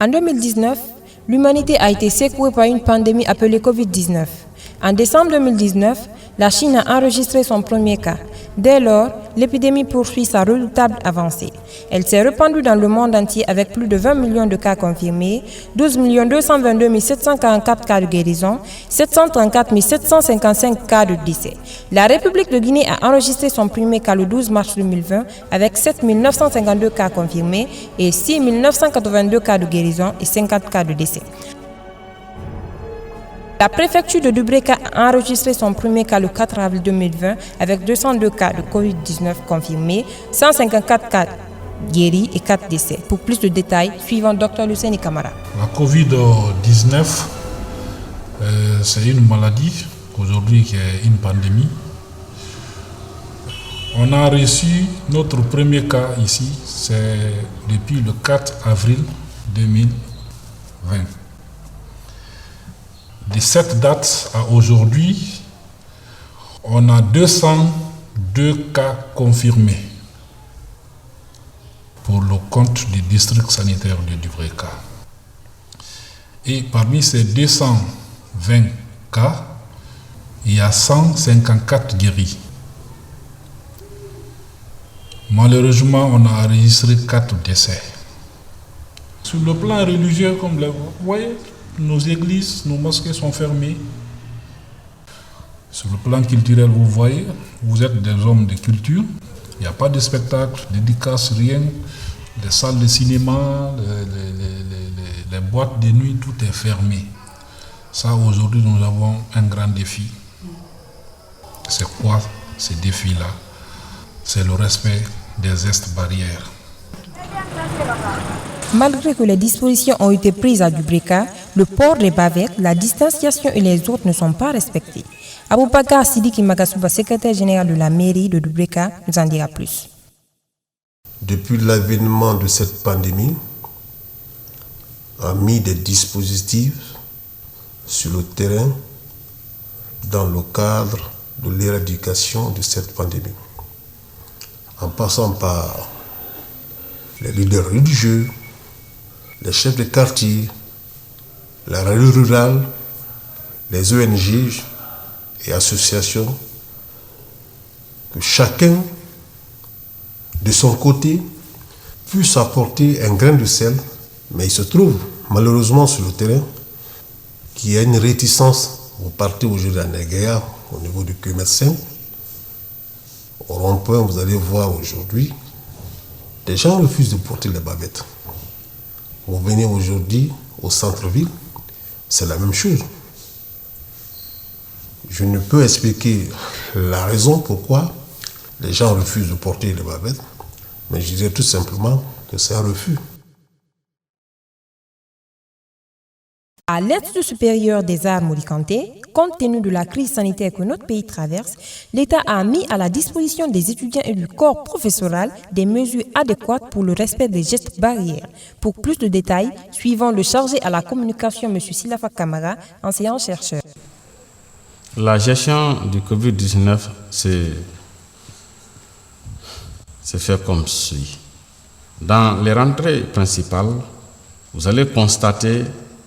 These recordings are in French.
En 2019, l'humanité a été secouée par une pandémie appelée Covid-19. En décembre 2019, la Chine a enregistré son premier cas. Dès lors, l'épidémie poursuit sa redoutable avancée. Elle s'est répandue dans le monde entier avec plus de 20 millions de cas confirmés, 12 222 744 cas de guérison, 734 755 cas de décès. La République de Guinée a enregistré son premier cas le 12 mars 2020 avec 7 952 cas confirmés et 6 982 cas de guérison et 50 cas de décès. La préfecture de Dubreka a enregistré son premier cas le 4 avril 2020 avec 202 cas de Covid-19 confirmés, 154 cas guéris et 4 décès. Pour plus de détails, suivant Dr Luceni Kamara. La Covid-19, c'est une maladie, aujourd'hui qui est une pandémie. On a reçu notre premier cas ici, c'est depuis le 4 avril 2020. De cette date à aujourd'hui, on a 202 cas confirmés pour le compte du district sanitaire de Dubreka. Et parmi ces 220 cas, il y a 154 guéris. Malheureusement, on a enregistré 4 décès. Sur le plan religieux, comme vous voyez, nos églises, nos mosquées sont fermées. Sur le plan culturel, vous voyez, vous êtes des hommes de culture. Il n'y a pas de spectacle, de dédicaces, rien. Les salles de cinéma, les boîtes de nuit, tout est fermé. Ça, aujourd'hui, nous avons un grand défi. C'est quoi ce défi-là? C'est le respect des gestes barrières. Malgré que les dispositions ont été prises à Dubreka, le port des bavettes, la distanciation et les autres ne sont pas respectés. Aboubakar Sidiki Magasouba, secrétaire général de la mairie de Dubreka, nous en dira plus. Depuis l'avènement de cette pandémie, a mis des dispositifs sur le terrain dans le cadre de l'éradication de cette pandémie. En passant par les leaders religieux, les chefs de quartier, la radio rurale, les ONG et associations, que chacun, de son côté, puisse apporter un grain de sel, mais il se trouve malheureusement sur le terrain qu'il y a une réticence. Vous partez aujourd'hui à Negea, au niveau du Q-Médecin, au rond-point, vous allez voir aujourd'hui, les gens refusent de porter les bavettes. Vous venez aujourd'hui au centre-ville, c'est la même chose. Je ne peux expliquer la raison pourquoi les gens refusent de porter les bavettes, mais je dirais tout simplement que c'est un refus. À l'Institut supérieur des arts Mody Kanté, compte tenu de la crise sanitaire que notre pays traverse, l'État a mis à la disposition des étudiants et du corps professoral des mesures adéquates pour le respect des gestes barrières. Pour plus de détails, suivant le chargé à la communication, M. Silafa Kamara, enseignant-chercheur. La gestion du Covid-19, c'est fait comme suit. Dans les rentrées principales, vous allez constater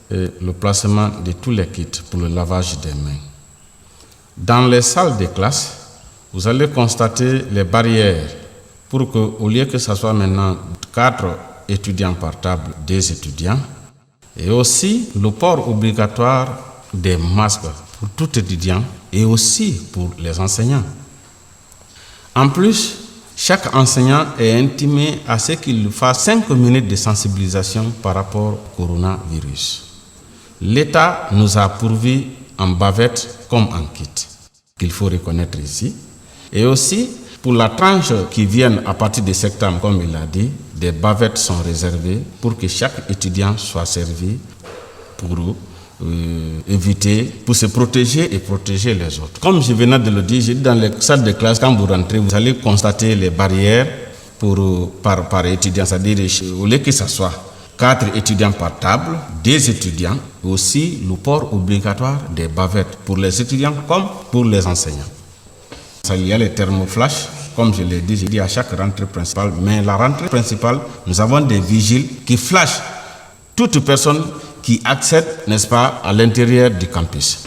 le placement de tous les kits pour le lavage des mains. Dans les salles de classe, vous allez constater les barrières pour que, au lieu que ce soit maintenant 4 étudiants par table, 2 étudiants, et aussi le port obligatoire des masques pour tout étudiant et aussi pour les enseignants. En plus, chaque enseignant est intimé à ce qu'il fasse 5 minutes de sensibilisation par rapport au coronavirus. L'État nous a pourvu en bavette comme en kit, qu'il faut reconnaître ici. Et aussi, pour la tranche qui vient à partir de septembre, comme il l'a dit, des bavettes sont réservées pour que chaque étudiant soit servi pour éviter, pour se protéger et protéger les autres. Comme je venais de le dire, j'ai dit dans les salles de classe, quand vous rentrez, vous allez constater les barrières par étudiant, c'est-à-dire au lieu que ce soit 4 étudiants par table, 2 étudiants, aussi le port obligatoire des bavettes pour les étudiants comme pour les enseignants. Il y a les thermoflash, comme je l'ai dit, j'ai dit à chaque rentrée principale, mais la rentrée principale, nous avons des vigiles qui flashent toute personne qui accède, n'est-ce pas, à l'intérieur du campus.